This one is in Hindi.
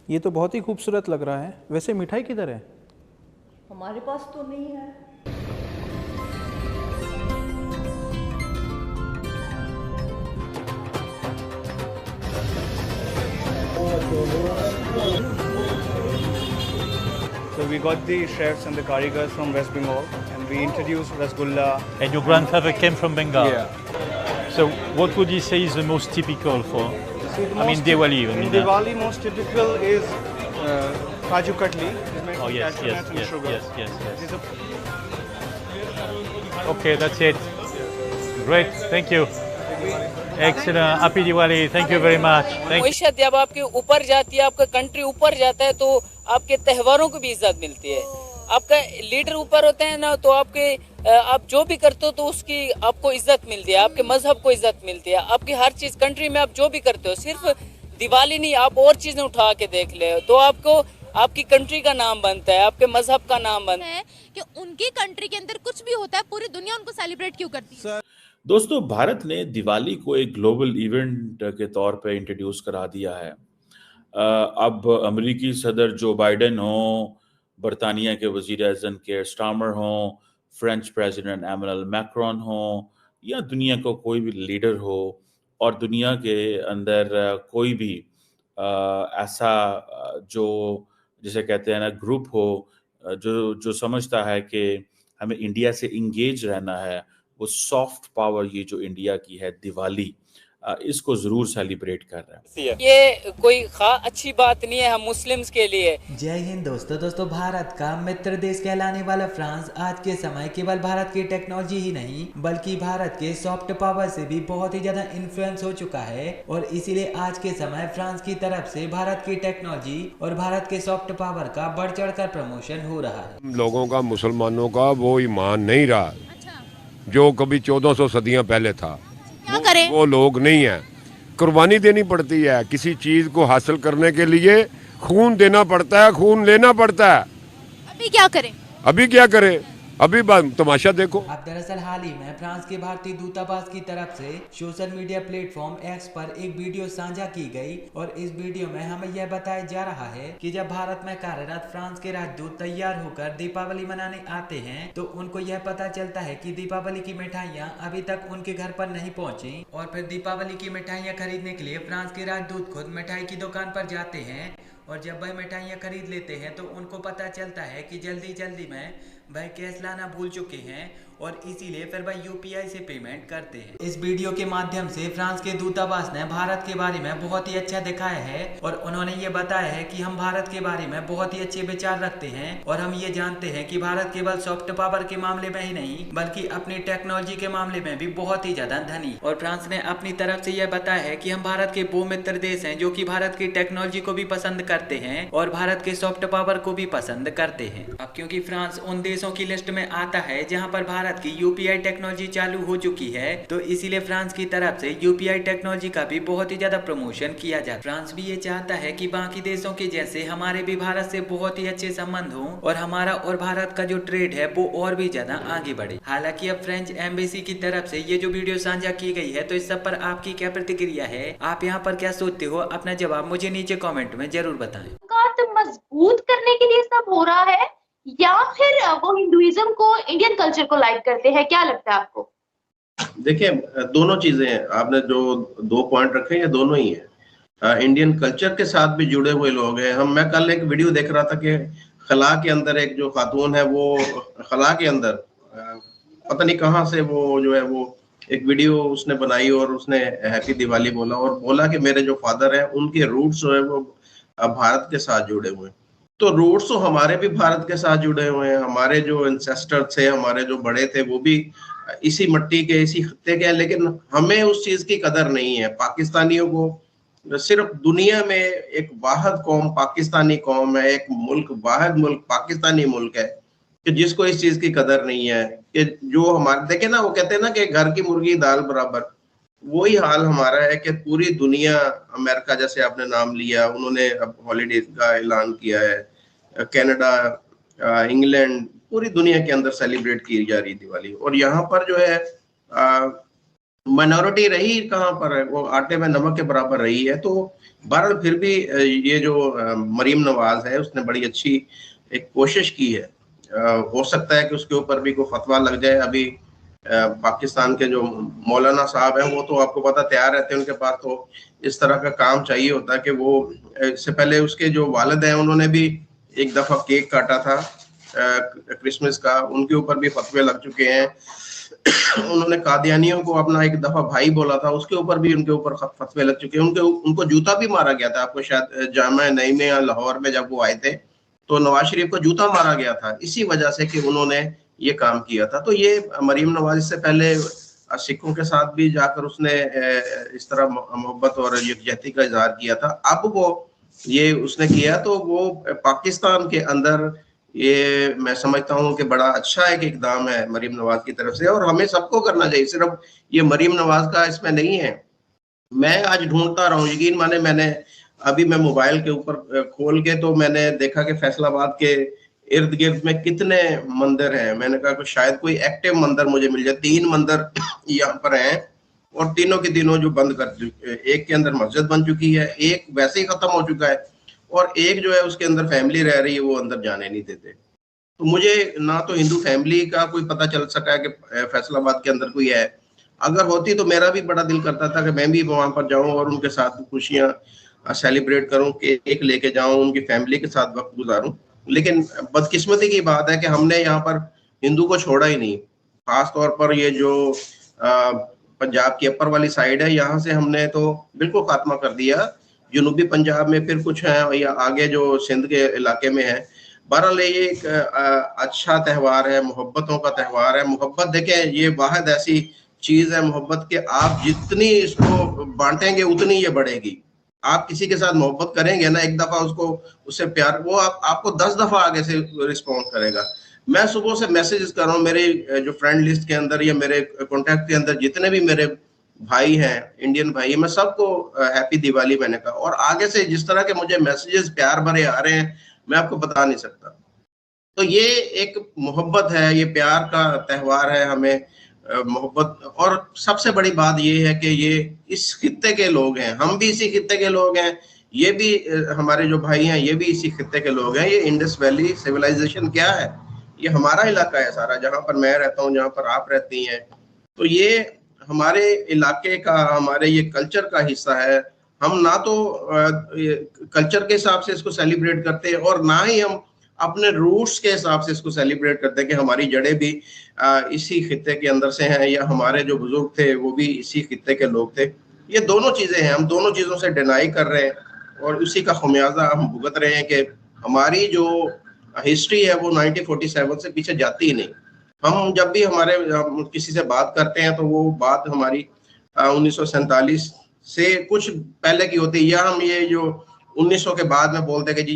ये तो बहुत ही खूबसूरत लग रहा है। वैसे मिठाई किधर है? हमारे पास तो नहीं है। So we got the chefs and the karigars from West Bengal, and we introduced rasgulla. And your grandfather came from Bengal. Yeah. So what would you say is the most typical for? So Diwali. In Diwali, most typical is kaju katli. It's made Oh from yes, cashew yes, nuts and yes, sugar. yes. It's a Okay, that's it. Great, thank you. Excellent. Happy Diwali. Thank you very much. Thank you. मईशत जब आपके ऊपर जाती है, आपका कंट्री ऊपर जाता है, तो आपके त्योहारों को भी इज्जत मिलती है। आपका लीडर ऊपर होते हैं ना, तो आप जो भी करते हो तो उसकी आपको इज्जत मिलती है, आपके मजहब को इज्जत मिलती है, आपकी हर चीज कंट्री में आप जो भी करते हो, सिर्फ दिवाली नहीं, आप और चीजें उठा के देख ले तो आपको आपकी कंट्री का नाम बनता है, आपके मजहब का नाम बनता है। कि उनकी कंट्री के अंदर कुछ भी होता है पूरी दुनिया उनको सेलिब्रेट क्यों करती है। दोस्तों, भारत ने दिवाली को एक ग्लोबल इवेंट के तौर पे इंट्रोड्यूस करा दिया है। अब अमेरिकी सदर जो बाइडेन हो, बरतानिया के वजीर आज़म केयर स्टार्मर हो, फ्रेंच प्रेसिडेंट एमैनुअल मैक्रोन हो, या दुनिया को कोई भी लीडर हो, और दुनिया के अंदर कोई भी ऐसा जो जिसे कहते हैं ना ग्रुप हो, जो समझता है कि हमें इंडिया से इंगेज रहना है, वो सॉफ्ट पावर ये जो इंडिया की है दिवाली, इसको जरूर सेलिब्रेट कर रहे हैं। ये कोई अच्छी बात नहीं है हम मुस्लिम्स के लिए। जय हिंद दोस्तों, भारत का मित्र देश कहलाने वाला फ्रांस आज के समय केवल भारत की टेक्नोलॉजी ही नहीं बल्कि भारत के सॉफ्ट पावर से भी बहुत ही ज्यादा इन्फ्लुएंस हो चुका है, और इसीलिए आज के समय फ्रांस की तरफ से भारत की टेक्नोलॉजी और भारत के सॉफ्ट पावर का बढ़ चढ़ कर प्रमोशन हो रहा है। लोगों का, मुसलमानों का वो ईमान नहीं रहा जो कभी 1400 सदियां पहले था। क्या करें? वो लोग नहीं है, कुर्बानी देनी पड़ती है किसी चीज को हासिल करने के लिए, खून देना पड़ता है, खून लेना पड़ता है। अभी क्या करें? अभी क्या करें? अभी तमाशा देखो। अब दरअसल हाल ही में फ्रांस के भारतीय दूतावास की तरफ से सोशल मीडिया प्लेटफॉर्म एक्स पर एक वीडियो साझा की गई, और इस वीडियो में हमें यह बताया जा रहा है कि जब भारत में कार्यरत फ्रांस के राजदूत तैयार होकर दीपावली मनाने आते हैं तो उनको यह पता चलता है कि दीपावली की मिठाइयाँ अभी तक उनके घर पर नहीं पहुँची, और फिर दीपावली की मिठाइयाँ खरीदने के लिए फ्रांस के राजदूत खुद मिठाई की दुकान पर जाते हैं, और जब वह मिठाइयाँ खरीद लेते हैं तो उनको पता चलता है कि जल्दी में वह कैश लाना भूल चुके हैं, और इसीलिए फिर वह यूपीआई से पेमेंट करते हैं। इस वीडियो के माध्यम से फ्रांस के दूतावास ने भारत के बारे में बहुत ही अच्छा दिखाया है, और उन्होंने ये बताया है कि हम भारत के बारे में बहुत ही अच्छे विचार रखते हैं, और हम ये जानते हैं कि भारत केवल सॉफ्ट पावर के मामले में ही नहीं बल्कि अपनी टेक्नोलॉजी के मामले में भी बहुत ही ज्यादा धनी। और फ्रांस ने अपनी तरफ से यह बताया है कि हम भारत के वो मित्र देश हैं जो कि भारत की टेक्नोलॉजी को भी पसंद करते हैं और भारत के सॉफ्ट पावर को भी पसंद करते हैं। अब क्योंकि फ्रांस उन देशों की लिस्ट में आता है जहाँ पर भारत की यूपीआई टेक्नोलॉजी चालू हो चुकी है, तो इसीलिए फ्रांस की तरफ से यूपीआई टेक्नोलॉजी का भी बहुत ही ज्यादा प्रमोशन किया जाए। फ्रांस भी ये चाहता है कि बाकी देशों के जैसे हमारे भी भारत से बहुत ही अच्छे संबंध हों, और हमारा और भारत का जो ट्रेड है वो और भी ज्यादा आगे बढ़े। हालांकि अब फ्रेंच एम्बेसी की तरफ से ये जो वीडियो साझा की गई है, तो इस सब पर आपकी क्या प्रतिक्रिया है? आप यहाँ पर क्या सोचते हो? अपना जवाब मुझे नीचे कॉमेंट में जरूर बताएं। मजबूत करने के लिए सब हो रहा है, या फिर वो हिंदुइज्म को, इंडियन कल्चर को लाइक करते हैं? क्या लगता है आपको? देखिए, दोनों चीजें हैं। आपने जो 2 पॉइंट रखे हैं दोनों ही हैं। इंडियन कल्चर के साथ भी जुड़े हुए लोग हैं। मैं कल एक वीडियो देख रहा था कि खला के अंदर एक जो खातून है, वो खला के अंदर पता नहीं कहाँ से वो जो है वो एक वीडियो उसने बनाई, और उसने हैप्पी दिवाली बोला, और बोला कि मेरे जो फादर हैं उनके रूट्स जो है वो भारत के साथ जुड़े हुए हैं। तो रूट्स तो हमारे भी भारत के साथ जुड़े हुए हैं। हमारे जो एंसेस्टर थे, हमारे जो बड़े थे, वो भी इसी मिट्टी के, इसी खत्ते के हैं, लेकिन हमें उस चीज की कदर नहीं है। पाकिस्तानियों को सिर्फ दुनिया में एक वाहिद कौम पाकिस्तानी कौम है, एक मुल्क, वाहिद मुल्क पाकिस्तानी मुल्क है कि जिसको इस चीज की कदर नहीं है। कि जो हमारे, देखे ना, वो कहते हैं ना कि घर की मुर्गी दाल बराबर, वही हाल हमारा है कि पूरी दुनिया, अमेरिका जैसे आपने नाम लिया, उन्होंने अब हॉलीडेज का ऐलान किया है, कनाडा, इंग्लैंड, पूरी दुनिया के अंदर सेलिब्रेट की जा रही दिवाली। और यहाँ पर जो है माइनॉरिटी रही कहाँ पर है, वो आटे में नमक के बराबर रही है। तो बहरहाल फिर भी ये जो मरीम नवाज है उसने बड़ी अच्छी एक कोशिश की है। हो सकता है कि उसके ऊपर भी कोई फतवा लग जाए। अभी पाकिस्तान के जो मौलाना साहब हैं वो तो आपको पता तैयार रहते हैं, उनके पास तो इस तरह का काम चाहिए होता है कि वो इससे पहले उसके जो वालिद हैं उन्होंने भी एक दफा केक काटा था क्रिसमस का, उनके ऊपर भी फतवे लग चुके हैं। उन्होंने कादियानियों को अपना एक दफा भाई बोला था, उसके ऊपर भी उनके ऊपर फतवे लग चुके हैं। उनको जूता भी मारा गया था। आपको शायद जामा नईम या लाहौर में जब वो आए थे तो नवाज शरीफ को जूता मारा गया था इसी वजह से कि उन्होंने ये काम किया था। तो ये मरीम नवाज से पहले सिखों के साथ भी जाकर उसने इस तरह मोहब्बत और यकजहती का इजहार किया था। अब वो ये उसने किया तो वो पाकिस्तान के अंदर ये मैं समझता हूँ कि बड़ा अच्छा एक इकदाम है मरीम नवाज की तरफ से, और हमें सबको करना चाहिए। सिर्फ ये मरीम नवाज का इसमें नहीं है। मैं आज ढूंढता रहा हूँ, यकीन माने मैंने अभी मैं मोबाइल के ऊपर खोल के तो मैंने देखा कि फैसलाबाद के इर्द गिर्द में कितने मंदिर हैं। मैंने कहा कि शायद कोई एक्टिव मंदिर मुझे मिल जाए। 3 मंदिर यहाँ पर हैं और तीनों के तीनों जो बंद कर चुके, एक के अंदर मस्जिद बन चुकी है, एक वैसे ही खत्म हो चुका है और एक जो है उसके अंदर फैमिली रह रही है, वो अंदर जाने नहीं देते। तो मुझे ना तो हिंदू फैमिली का कोई पता चल सका है कि फैसलाबाद के अंदर कोई है। अगर होती तो मेरा भी बड़ा दिल करता था कि मैं भी वहां पर जाऊं और उनके साथ खुशियां सेलिब्रेट करूं, केक लेके जाऊं, उनकी फैमिली के साथ वक्त गुजारूं। लेकिन बदकिस्मती की बात है कि हमने यहाँ पर हिंदू को छोड़ा ही नहीं। खास तौर पर ये जो पंजाब की अपर वाली साइड है, यहाँ से हमने तो बिल्कुल खात्मा कर दिया। जनूबी पंजाब में फिर कुछ है या आगे जो सिंध के इलाके में है। बहरहाल ये एक अच्छा त्यौहार है, मोहब्बतों का त्यौहार है। मोहब्बत देखें, ये वाहिद ऐसी चीज है मोहब्बत के आप जितनी इसको बांटेंगे उतनी ये बढ़ेगी। आप किसी के साथ मोहब्बत करेंगे ना, एक दफा उससे प्यार, वो आपको 10 दफा आगे से रिस्पॉन्ड करेगा। मैं सुबह से मैसेजेस कर रहा हूँ मेरे जो फ्रेंड लिस्ट के अंदर या मेरे कॉन्टेक्ट के अंदर जितने भी मेरे भाई हैं, इंडियन भाई, मैं सबको हैप्पी दिवाली मैंने कहा। और आगे से जिस तरह के मुझे मैसेजेस प्यार भरे आ रहे हैं मैं आपको बता नहीं सकता। तो ये एक मोहब्बत है, ये प्यार का त्यौहार है। हमें मोहब्बत, और सबसे बड़ी बात ये है कि ये इस खित्ते के लोग हैं, हम भी इसी खित्ते के लोग हैं, ये भी हमारे जो भाई हैं ये भी इसी खित्ते के लोग हैं। ये इंडस वैली सिविलाइजेशन क्या है, ये हमारा इलाका है सारा, जहाँ पर मैं रहता हूँ, जहाँ पर आप रहती हैं। तो ये हमारे इलाके का, हमारे ये कल्चर का हिस्सा है। हम ना तो कल्चर के हिसाब से इसको सेलिब्रेट करते हैं और ना ही हम अपने रूट्स के हिसाब से इसको सेलिब्रेट करते हैं कि हमारी जड़ें भी इसी खित्ते के अंदर से हैं या हमारे जो बुजुर्ग थे वो भी इसी खित्ते के लोग थे। ये दोनों चीजें हैं, हम दोनों चीजों से डिनाई कर रहे हैं और उसी का खमियाजा हम भुगत रहे हैं कि हमारी जो हिस्ट्री है वो 1947 से पीछे जाती ही नहीं। हम जब भी हम किसी से बात करते हैं तो वो बात हमारी 1947 से कुछ पहले की होती है, या हम ये जो 1900 के बाद में बोलते हैं कि जी